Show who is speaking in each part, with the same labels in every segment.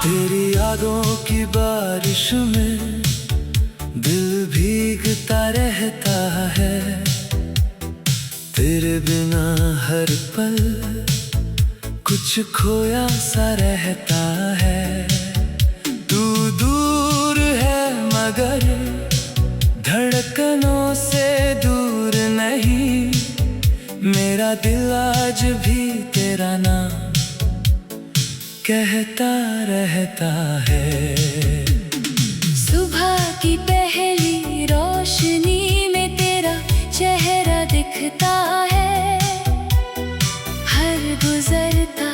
Speaker 1: तेरी यादों की बारिश में दिल भीगता रहता है। तेरे बिना हर पल कुछ खोया सा रहता है। तू दूर है मगर धड़कनों से दूर नहीं। मेरा दिल आज भी तेरा नाम कहता रहता है।
Speaker 2: सुबह की पहली रोशनी में तेरा चेहरा दिखता है। हर गुजरता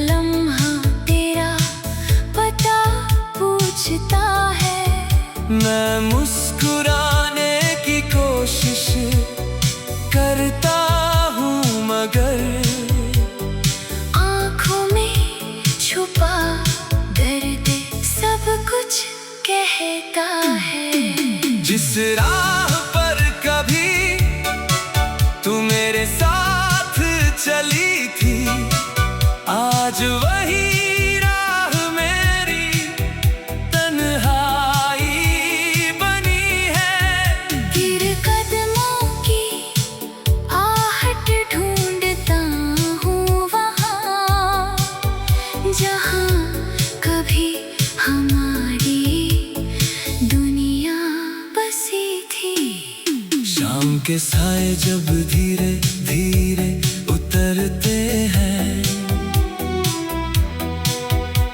Speaker 2: लम्हा तेरा पता पूछता है।
Speaker 1: मैं मुस्कुराने की कोशिश करता हूँ मगर
Speaker 2: आँखों में छुपा दर्द सब कुछ कहता है।
Speaker 1: जिस राह पर कभी तू मेरे साथ चली थी, आज वही राह मेरी तन्हाई बनी है।
Speaker 2: गिर कदमों की आहट ढूंढता हूँ वहाँ जहाँ कभी हमारी दुनिया बसी थी।
Speaker 1: शाम के साए जब धीरे धीरे उतरते हैं,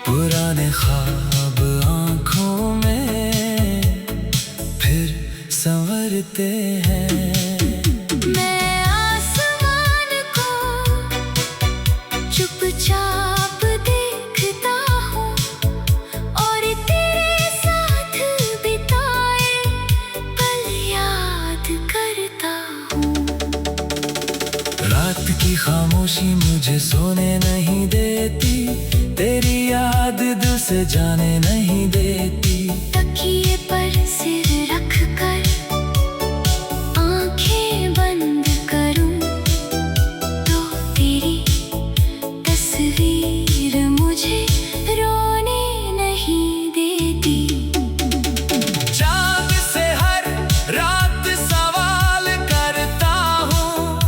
Speaker 1: पुराने ख्वाब आँखों में फिर संवरते हैं।
Speaker 2: मैं आसमान को चुपचाप देखता हूँ और तेरे साथ बिताए पल याद करता हूँ।
Speaker 1: रात की खामोशी मुझे सोने नहीं देती, तेरी याद दिल से जाने नहीं देती।
Speaker 2: तकिए पर सिर रख कर आंखें बंद करूं तो तेरी तस्वीर मुझे रोने नहीं देती।
Speaker 1: चाँद से हर रात सवाल करता हूँ,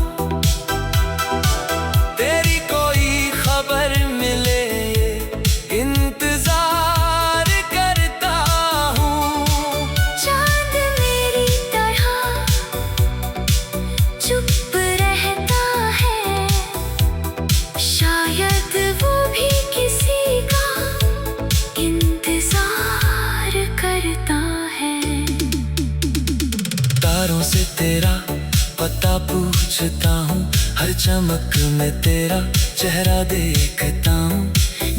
Speaker 1: तेरी कोई खबर मिले इंतजार करता हूँ।
Speaker 2: चांद मेरी तरह चुप रहता है, शायद वो भी किसी का इंतजार करता है।
Speaker 1: तारों से तेरा पता पूछता हूँ, हर चमक में तेरा चेहरा देखता हूँ।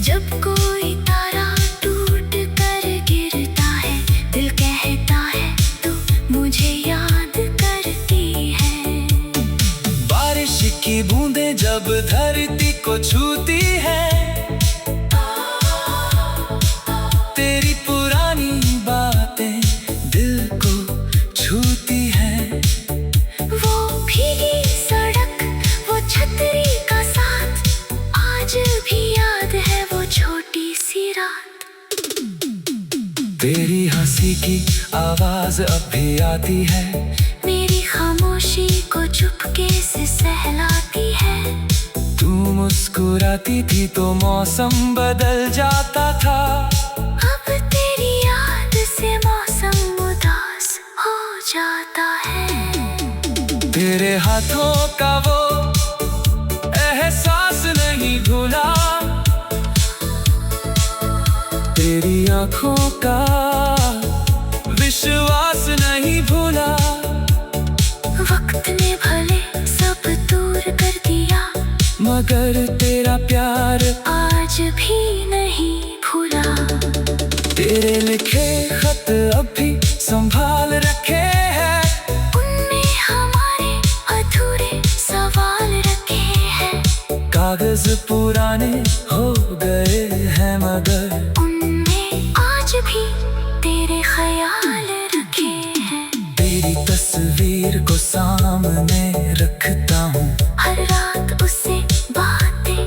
Speaker 2: जब कोई तारा टूट कर गिरता है, दिल कहता है तू मुझे याद करती है।
Speaker 1: बारिश की बूंदें जब धरती को छूती है, तेरी पुरानी बातें दिल को छूती हैं।
Speaker 2: वो भीगी सड़क, वो छतरी का साथ, आज भी याद है वो छोटी सी रात।
Speaker 1: तेरी हंसी की आवाज अब भी आती है,
Speaker 2: मेरी खामोशी को चुपके से सहलाती है।
Speaker 1: तू मुस्कुराती थी तो मौसम बदल जाता था।
Speaker 2: अब तेरी याद से मौसम उदास हो जाता है।
Speaker 1: तेरे हाथों का वो एहसास नहीं भूला, तेरी आँखों का विश्वास नहीं भूला।
Speaker 2: वक्त ने भले सब दूर कर दिया,
Speaker 1: मगर तेरा प्यार
Speaker 2: आज भी नहीं भूला।
Speaker 1: तेरे लिखे खत अब भी संभाल रखे हैं,
Speaker 2: उनमें हमारे अधूरे सवाल रखे हैं।
Speaker 1: कागज पुराने हो गए हैं मगर
Speaker 2: उनमें आज भी तेरे ख्याल रखे हैं।
Speaker 1: तेरी तस्वीर को सामने रखता हूँ,
Speaker 2: हर रात उससे बातें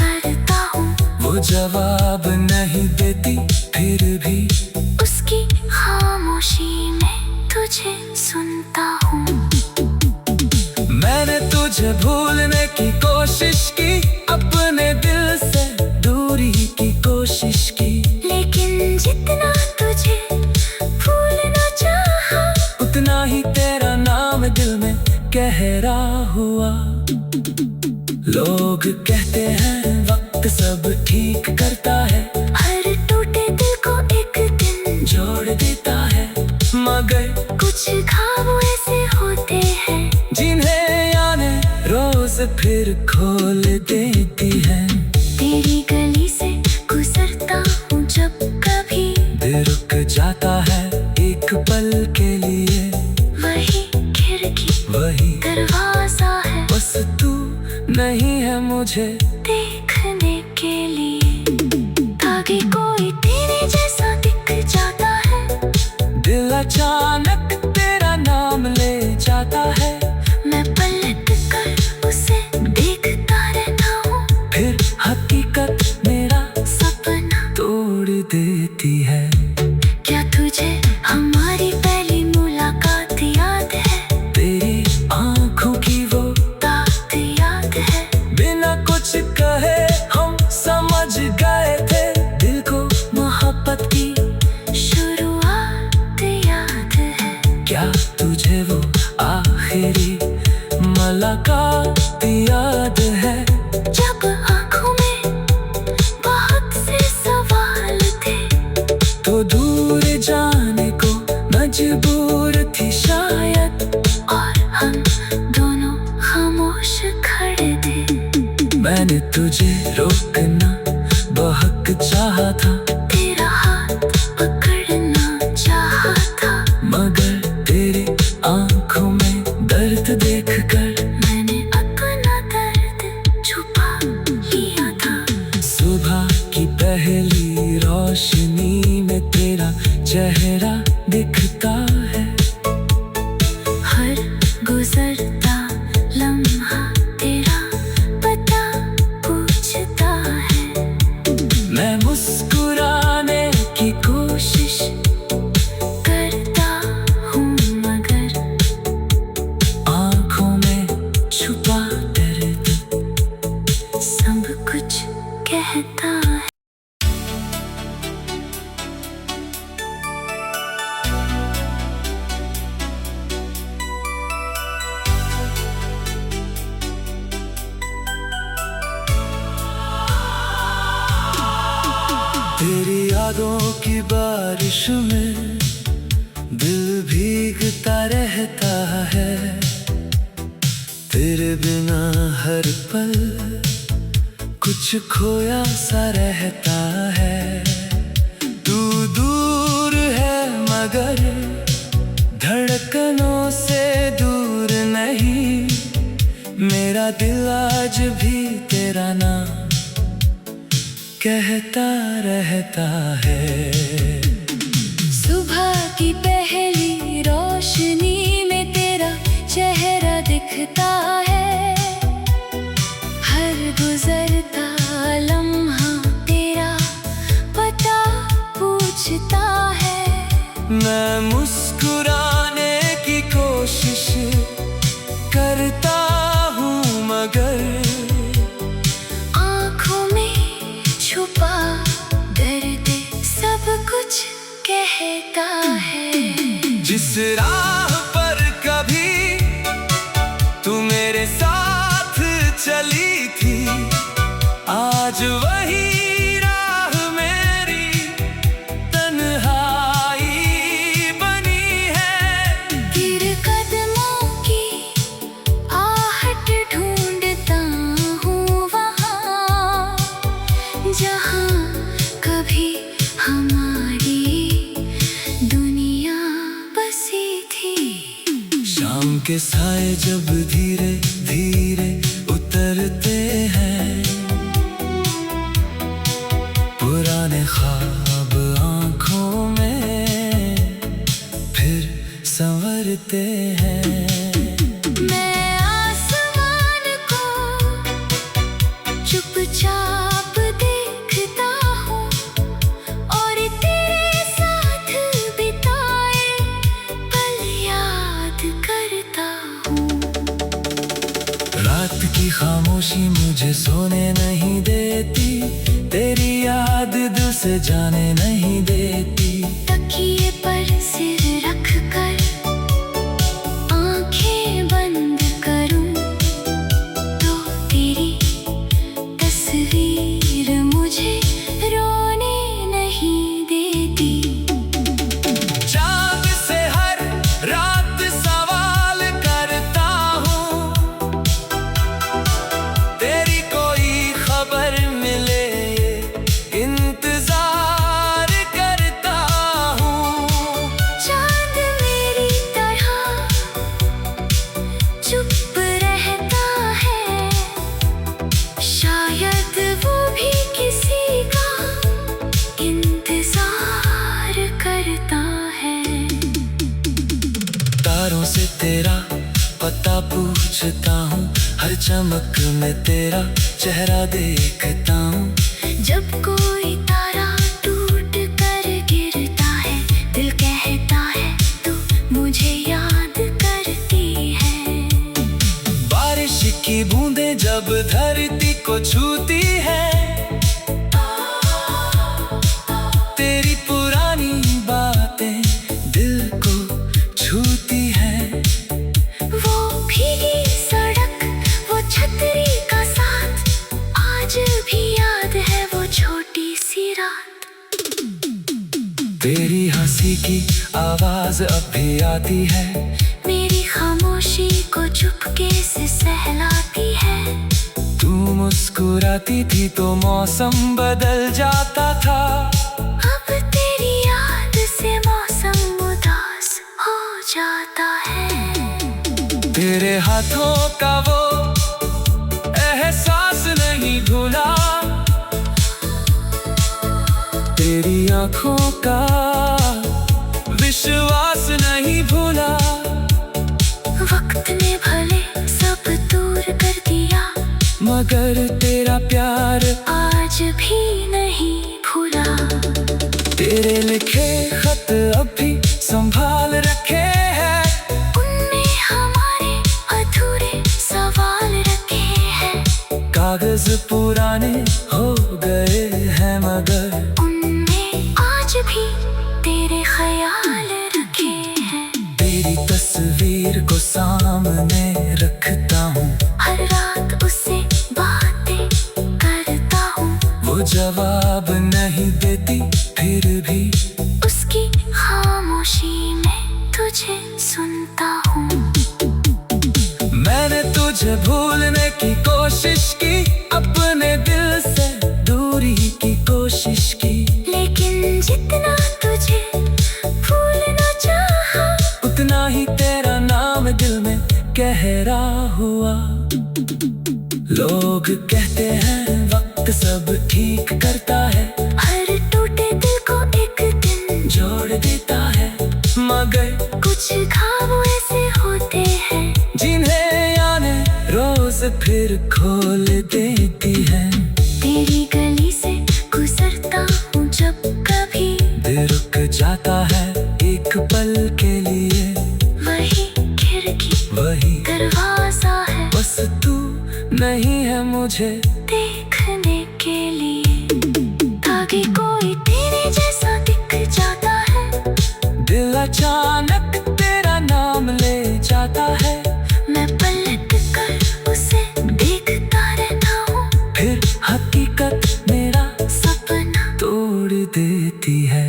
Speaker 2: करता हूँ।
Speaker 1: वो जवाब नहीं देती फिर भी
Speaker 2: उसकी खामोशी में तुझे सुनता हूँ।
Speaker 1: मैंने तुझे भूलने की कोशिश की, अपने दिल से दूरी की कोशिश की,
Speaker 2: लेकिन जितना तुझे भूलना चाहा
Speaker 1: उतना ही तेरा नाम दिल में गहरा हुआ। लोग कहते हैं वक्त सब ठीक करता है,
Speaker 2: हर टूटे दिल को एक दिन
Speaker 1: जोड़ देता है, मगर
Speaker 2: कुछ घाव ऐसे होते हैं
Speaker 1: जिन्हें आने रोज फिर खोल देती है।
Speaker 2: तेरी गली से गुजरता हूँ जब कभी,
Speaker 1: दिल रुक जाता है एक पल के लिए,
Speaker 2: वही खिड़की
Speaker 1: वही
Speaker 2: दरवाजा है
Speaker 1: बस तू नहीं है मुझे
Speaker 2: देखने के लिए। ताकि कोई तेरे जैसा दिख जाता है,
Speaker 1: दिल अचानक तेरा नाम ले जाता है,
Speaker 2: मैं पलट कर उसे देखता रहता हूँ,
Speaker 1: फिर हकीकत मेरा
Speaker 2: सपना
Speaker 1: तोड़ देती है।
Speaker 2: क्या तुझे हमारी पहली मुलाकात याद है?
Speaker 1: तेरी आंखों की वो
Speaker 2: बात याद है?
Speaker 1: बिना कुछ कहे हम समझ गए थे, दिल को मोहब्बत की
Speaker 2: शुरुआत याद है?
Speaker 1: क्या तुझे वो आखिरी मुलाकात याद है?
Speaker 2: जब आँखों में बहुत से सवाल थे,
Speaker 1: तो दूर जाने को मजबूर थी शायद,
Speaker 2: और हम दोनों खामोश खड़े थे।
Speaker 1: मैंने तुझे रोकना बहुत चाहा था,
Speaker 2: तेरा हाथ पकड़ना चाहा था,
Speaker 1: मगर तेरी आंखों में दर्द देखकर
Speaker 2: मैंने अपना दर्द छुपा लिया था।
Speaker 1: सुबह की पहली रोशनी में तेरा चेहरा दिखता है,
Speaker 2: हर गुजरता लम्हा तेरा पता पूछता है,
Speaker 1: मैं मुस्कुराने की कोशिश
Speaker 2: करता हूँ मगर
Speaker 1: आंखों में छुपा दर्द
Speaker 2: सब कुछ कहता है।
Speaker 1: तेरी यादों की बारिश में दिल भीगता रहता है, तेरे बिना हर पल कुछ खोया सा रहता है। तू दूर है मगर धड़कनों से दूर नहीं, मेरा दिल आज भी तेरा नाम कहता रहता है।
Speaker 2: सुबह की पहली रोशनी में तेरा चेहरा दिखता है, हर गुजरता लम्हा तेरा पता पूछता है,
Speaker 1: मैं मुस्कुराने की कोशिश करता हूँ मगर
Speaker 2: आँखों में छुपा दर्द सब कुछ कहता है।
Speaker 1: जिस राह पर कभी तू मेरे साथ चली थी, आज वही राह मेरी तन्हाई बनी है।
Speaker 2: गिर कदमों की आहट ढूंढता हूँ वहाँ, जहाँ कभी हमारी दुनिया बसी थी।
Speaker 1: शाम के साए जब धीरे धीरे उतरते हैं, पुराने ख्वाब आंखों में फिर संवरते हैं।
Speaker 2: मैं आसमान को चुपचाप देखता
Speaker 1: खामोशी मुझे सोने नहीं देती, तेरी याद दिल से जाने नहीं देती।
Speaker 2: तकिए पर सिर रख कर आंखें बंद करूं तो तेरी तस्वीर मुझे रोने नहीं देती।
Speaker 1: चाँद से हर रात सवाल करता हूँ, तेरी कोई खबर मिले ये इंतजार करता हूँ।
Speaker 2: चांद मेरी तरह चुप रहता है, शायद वो भी किसी का इंतजार करता है।
Speaker 1: तारों से तेरा पता पूछता हूँ, हर चमक में तेरा चेहरा देखता हूँ।
Speaker 2: जब कोई तारा टूट कर गिरता है, दिल कहता है तू मुझे याद करती है।
Speaker 1: बारिश की बूंदें जब धरती को छूती है, तेरी पुरानी बातें दिल को छूती है।
Speaker 2: वो भीगी सड़क, वो छतरी का साथ, आज भी याद है वो छोटी सी रात।
Speaker 1: तेरी हंसी की आवाज अब भी आती है,
Speaker 2: मेरी खामोशी को चुपके से सहलाती है।
Speaker 1: तू मुस्कुराती थी तो मौसम बदल जाता था।
Speaker 2: अब तेरी याद से मौसम उदास हो जाता है।
Speaker 1: तेरे हाथों का वो एहसास नहीं भूला, तेरी आंखों का विश्वास नहीं भूला।
Speaker 2: वक्त ने भले सब दूर कर दिया,
Speaker 1: मगर तेरा प्यार
Speaker 2: आज भी नहीं भूला।
Speaker 1: तेरे लिखे खत अभी संभाल रखे हैं,
Speaker 2: उनमें हमारे अधूरे सवाल रखे हैं।
Speaker 1: कागज पुराने हो गए हैं मगर
Speaker 2: उनमें आज भी तेरे ख्याल रखे हैं।
Speaker 1: तेरी तस्वीर को सामने रखता हूँ,
Speaker 2: हर रात उससे बातें करता हूँ।
Speaker 1: वो जवाब नहीं देती फिर भी
Speaker 2: उसकी खामोशी में तुझे सुनता हूँ।
Speaker 1: मैंने तुझे भूलने की कोशिश की, अपने दिल से दूरी की कोशिश की,
Speaker 2: लेकिन जितना तुझे भूलना चाहा,
Speaker 1: उतना ही तेरा नाम दिल में गहरा हुआ। लोग कहते हैं वक्त सब ठीक करता है,
Speaker 2: हर टूटे दिल को एक दिन
Speaker 1: जोड़ देता है। मगर
Speaker 2: कुछ ख्वाब ऐसे होते हैं
Speaker 1: जिन्हें यादें रोज फिर खोल देती है।
Speaker 2: तेरी गली से गुजरता हूँ जब कभी,
Speaker 1: दिल रुक जाता है एक पल के लिए,
Speaker 2: वही खिड़की
Speaker 1: वही
Speaker 2: दरवाजा है
Speaker 1: बस तू नहीं है मुझे
Speaker 2: देखने के लिए। ताकि कोई तेरे जैसा दिख जाता है,
Speaker 1: दिल अचानक तेरा नाम ले जाता है।
Speaker 2: मैं पलट कर उसे देखता रहता हूँ,
Speaker 1: फिर हकीकत मेरा
Speaker 2: सपना
Speaker 1: तोड़ देती है।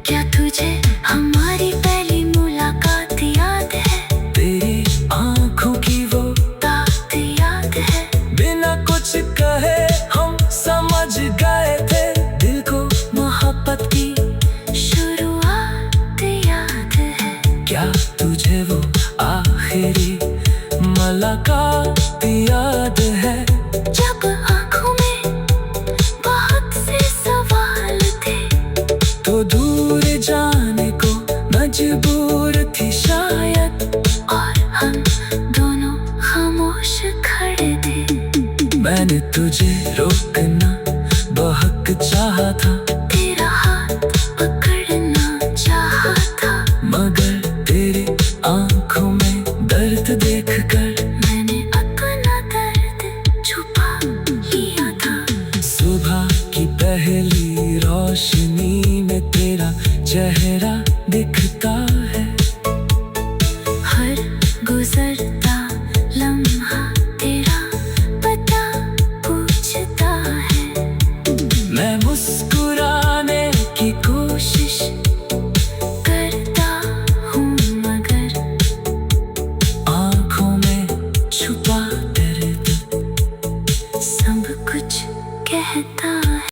Speaker 2: क्या तुझे हमारी पहली मुलाकात याद है?
Speaker 1: तेरी आंखों की वो
Speaker 2: बात याद है?
Speaker 1: बिना कुछ कहे हम समझ गए थे, दिल को मोहब्बत की
Speaker 2: शुरुआत याद है?
Speaker 1: क्या तुझे वो आखिरी मुलाकात याद है?
Speaker 2: जब आंखों में बहुत से सवाल थे,
Speaker 1: तो दूर जाने को मजबूर थी शायद,
Speaker 2: और हम दोनों खामोश खड़े थे।
Speaker 1: मैंने तुझे रोकना बहुत चाहा था,
Speaker 2: तेरा हाथ पकड़ना चाहा था,
Speaker 1: मगर तेरी आंखों में दर्द देखकर
Speaker 2: मैंने अपना दर्द छुपा
Speaker 1: रोशनी में तेरा चेहरा दिखता है।
Speaker 2: हर गुजरता लम्हा तेरा पता पूछता है।
Speaker 1: मैं मुस्कुराने की कोशिश
Speaker 2: करता हूँ मगर
Speaker 1: आँखों में छुपा दर्द
Speaker 2: सब कुछ कहता है।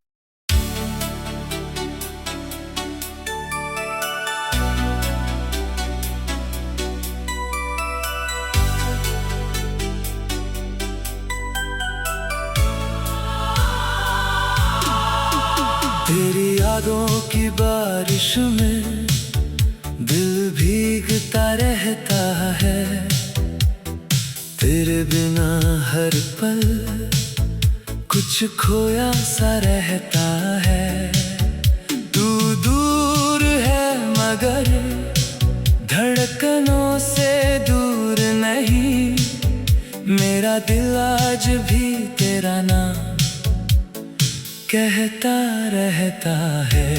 Speaker 1: तेरी यादों की बारिश में दिल भीगता रहता है। तेरे बिना हर पल कुछ खोया सा रहता है। तू दूर है मगर धड़कनों से दूर नहीं। मेरा दिल आज भी तेरा नाम कहता रहता है।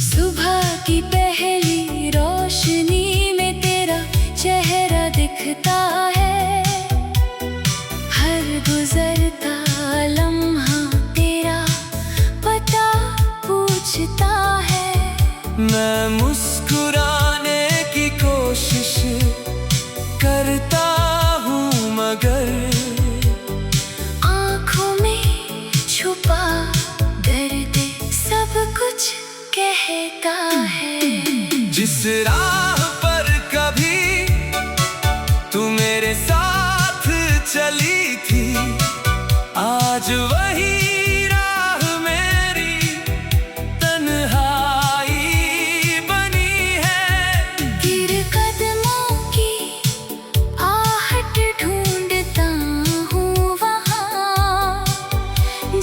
Speaker 2: सुबह की पहली रोशनी में तेरा चेहरा दिखता है। हर गुजरता लम्हा तेरा पता पूछता है।
Speaker 1: मैं मुस्कुराने की कोशिश करता हूँ मगर
Speaker 2: आँखों में छुपा दर्द सब कुछ कहता है।
Speaker 1: जिस राह पर कभी तू मेरे साथ चली थी, आज वही राह मेरी तन्हाई बनी है।
Speaker 2: गिर कदमों की आहट ढूंढता हूँ वहाँ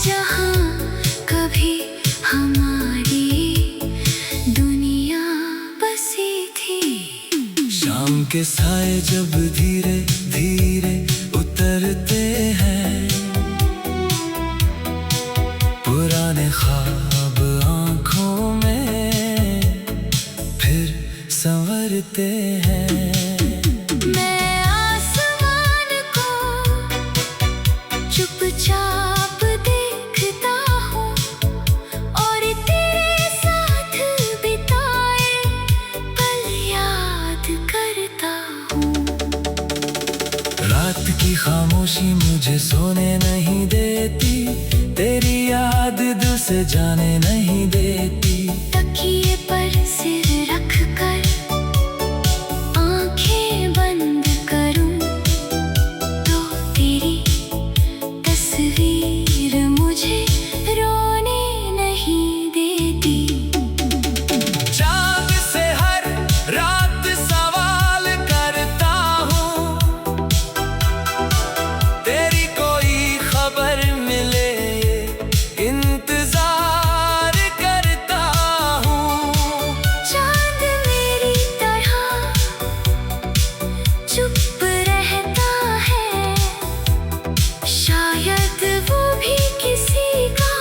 Speaker 2: जहाँ कभी हमारी दुनिया बसी थी।
Speaker 1: शाम के साए जब धीरे धीरे उतरते हैं, पुराने ख्वाब आंखों में फिर संवरते हैं।
Speaker 2: मैं आसमान को चुपचाप देखता हूँ और तेरे साथ बिताए पल याद करता हूँ।
Speaker 1: रात की खामोशी मुझे सोने नहीं देती, तेरी याद दिल से जाने नहीं देती।
Speaker 2: तकिए पर सिर रख कर आंखें बंद करूं तो तेरी तस्वीर मुझे रोने नहीं देती।
Speaker 1: चाँद से हर रात सवाल करता हूँ, तेरी कोई खबर मिले इंतजार करता हूँ।
Speaker 2: चांद मेरी तरह चुप रहता है, शायद वो भी किसी का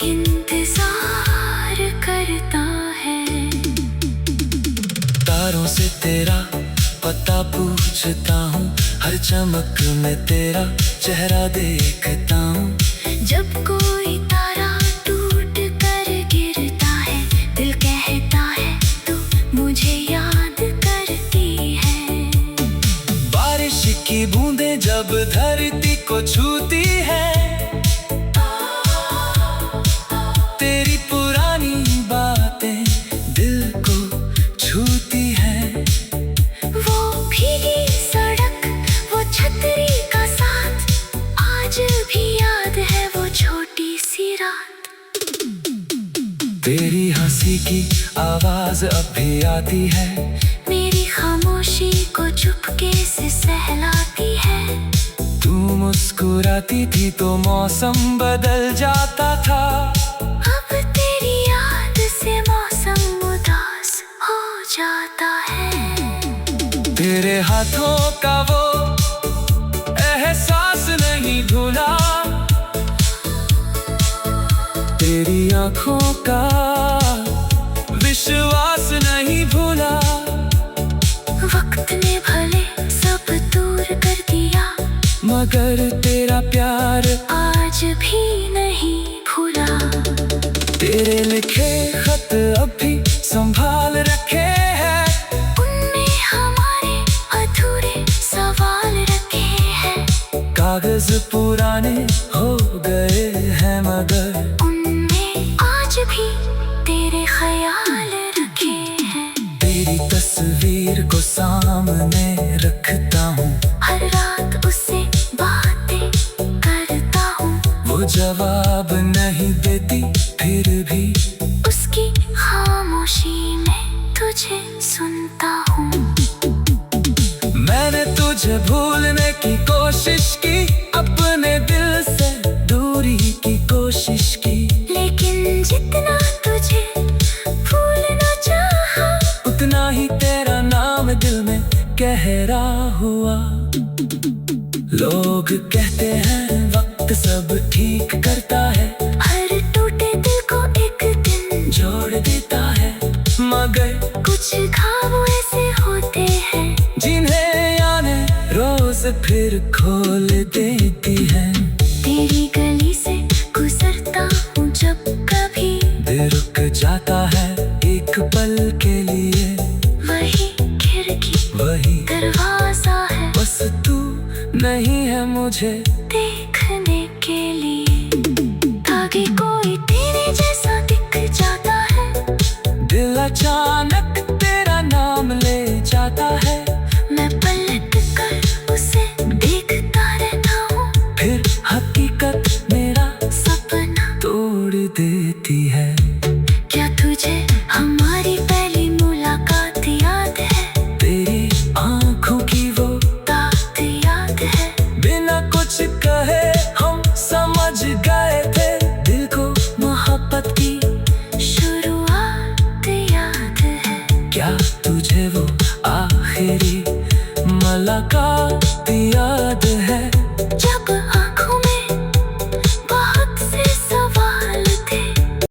Speaker 2: इंतजार करता है।
Speaker 1: तारों से तेरा पता पूछता हूँ, हर चमक में तेरा चेहरा देखता हूँ।
Speaker 2: जब कोई तारा टूट कर गिरता है, दिल कहता है तू मुझे याद करती है।
Speaker 1: बारिश की बूंदें जब धरती को छूती है, तेरी पुरानी बातें दिल को छूती है।
Speaker 2: वो भीगी सड़क, वो छतरी का साथ, आज भी याद है वो छोटी सी रात।
Speaker 1: तेरी हंसी की आवाज अब भी आती है,
Speaker 2: मेरी खामोशी को चुपके से सहलाती है।
Speaker 1: तू मुस्कुराती थी तो मौसम बदल जाता था।
Speaker 2: अब तेरी याद से मौसम उदास हो जाता है।
Speaker 1: तेरे हाथों का वो एहसास नहीं भूला, तेरी आंखों का विश्वास नहीं भूला।
Speaker 2: वक्त ने भले सब दूर कर दिया,
Speaker 1: मगर तेरा प्यार
Speaker 2: आज भी नहीं भूला।
Speaker 1: तेरे लिखे खत अभी संभाल रखे हैं,
Speaker 2: उनमें हमारे अधूरे सवाल रखे हैं।
Speaker 1: कागज पुराने हो गए हैं मगर
Speaker 2: उनमें आज भी तेरे ख्याल रखे हैं।
Speaker 1: तेरी तस्वीर को सामने रखता हूँ,
Speaker 2: हर रात उससे बातें करता हूँ।
Speaker 1: वो जवाब नहीं देती फिर भी
Speaker 2: उसकी खामोशी में तुझे सुनता हूँ।
Speaker 1: मैंने तुझे भूलने की कोशिश की, अपने दिल से दूरी की कोशिश की,
Speaker 2: लेकिन जितना तुझे भूलना चाहा,
Speaker 1: उतना ही तेरा नाम दिल में गहरा हुआ। लोग कहते हैं वक्त सब ठीक करता है,
Speaker 2: हर टूटे दिल को एक दिन
Speaker 1: जोड़ देता है, मगर
Speaker 2: कुछ ख्वाब ऐसे होते हैं
Speaker 1: जिन्हें आने रोज फिर खोल देती है।
Speaker 2: तेरी गली से गुजरता हूँ जब कभी,
Speaker 1: दिल रुक जाता है एक पल के लिए,
Speaker 2: वही खिड़की
Speaker 1: वही
Speaker 2: दरवाजा है
Speaker 1: बस तू नहीं है मुझे
Speaker 2: देखने के लिए। आगे कोई तेरे जैसा दिख जाता है,
Speaker 1: दिल अचानक तेरा नाम ले जाता है,
Speaker 2: मैं पलट कर उसे देखता रहता हूँ।
Speaker 1: फिर हकीकत मेरा
Speaker 2: सपना
Speaker 1: तोड़ देती है।
Speaker 2: क्या तुझे